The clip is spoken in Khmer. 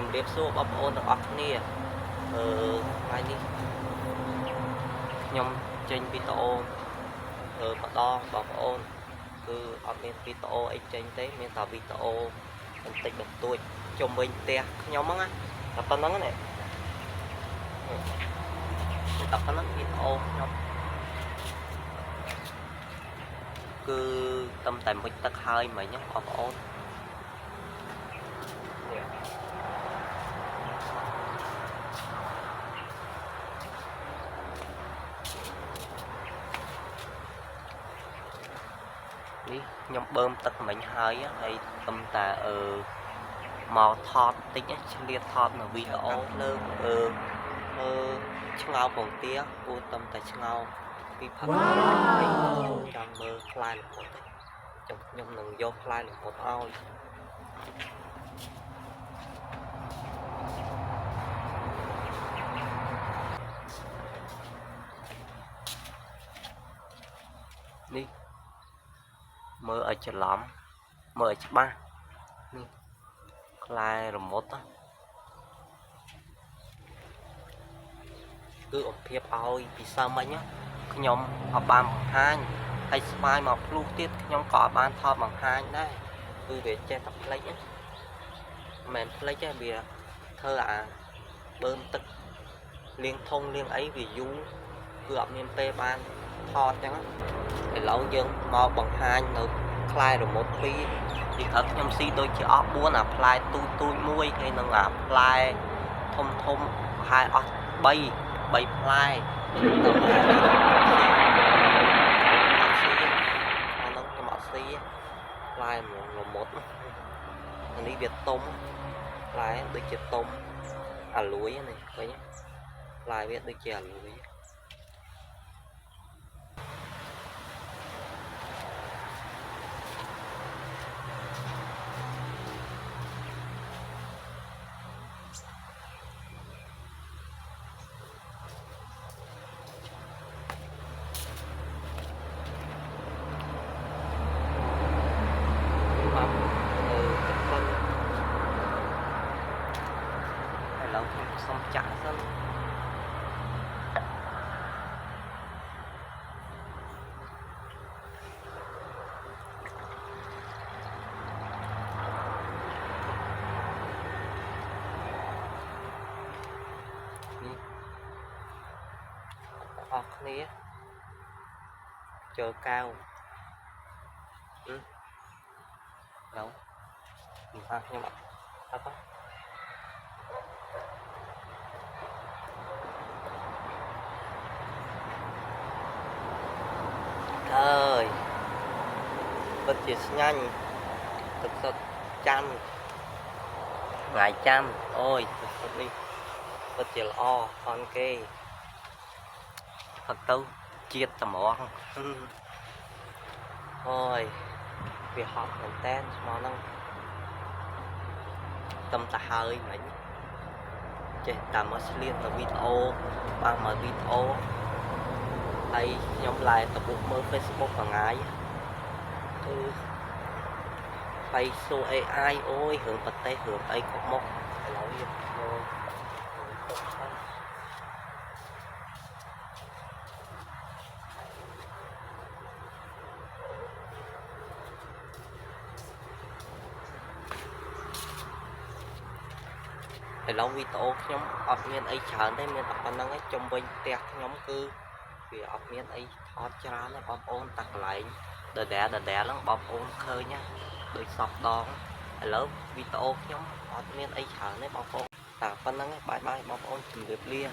ជំរាបសួរបងប្អូនទាំងអស់គ្នាថ្ងៃនេះខ្ញុំចេញវីដេអូម្ដងបងប្អូនគឺអត់មានវីដេអូអីចេញទេមានតែវីដេអូបន្តិចបន្តួចជុំវិញផ្ទះខ្ញុំហ្នឹងណាតែប៉ុណ្្នឹងណាតែប៉ុណ្្នឹងវីដេអូខ្ញុំគឺតំតែមុជទឹកហើយមិញហ្នឹងបងប្អូននេះខ្ញុំបឺមទឹកមិញហើយហើយតំតែមកថតតិចឆ្លៀតថតនៅវីដេអូលើឆ្ងោពងទាគួរតំតែឆ្ងោពីផឹកចង់មើលខ្លាយល្មុតទេចុះខ្ញុំនឹងយកខ្លាយល្មុតឲ្យនេះមើលឲ្យច្រឡំមើលឲ្យច្បាស់នេះខ្លែរមុតគឺអំភាពឲ្យពិសើមិញខ្ញុំអត់បានបង្ហាញហើយស្វាយមកភ្លុះទៀតខ្ញុំក៏អត់បានថតបង្ហាញដែរគឺវាចេះតែផ្លេចមិនមែនផ្លេចទេវាធ្វើអាបឺមទឹកលាងធុងលាងអីវាយូរគឺអត់មានពេលបានថតអញ្ចឹងឥឡូវយើងមកបង្ហាញនៅខ្លែរមុតពីរពីត្រូវខ្ញុំស៊ីដូចជាអស់4អាផ្លែទូចមួយហើយនឹងអាផ្លែធំប្រហែលអស់3ផ្លែទៅខ្ញុំអត់ស៊ីផ្លែល្មុតនេះវាទុំផ្លែដូចជាទុំអាលួយនេះឃើញផ្លែវាដូចជាអាលួយសុំចាក់សិននេះអស់គ្នាចូលកៅđâuខ្ញុំអត់អើយពិតជាស្ញាញ់ទឹកសុទ្ធចាំថ្ងៃចាំអូយទឹកសុទ្ធនេះពិតជាល្អអន់គេផឹកទៅជាតិត្មងអូយវាហត់មែនតើស្មោះហ្នឹងតំតាហើយមិញចេះតែមកឆ្លៀតទៅវីដេអូបានមកវីដេអូហើយខ្ញុំឡាយទៅបុកមើល Facebook មួយថ្ងៃគឺហើយសួរ AI អូយរឿងប្រទេសរឿងអីក៏មកឥឡូវយើងយកឥឡូវវីដេអូខ្ញុំអត់មានអីច្រើនទេមានតែប៉ុណ្្នឹងឯងជុំវិញផ្ទះខ្ញុំគឺវាអត់មានអីថតច្រើនទេបងប្អូនតាកន្លែងដដែលហ្នឹងបងប្អូនឃើញណាដូចសពដងឥឡូវវីដេអូខ្ញុំអត់មានអីច្រើនទេបងប្អូនតែប៉ុណ្្នឹងឯងបាយបងប្អូនជម្រាបលា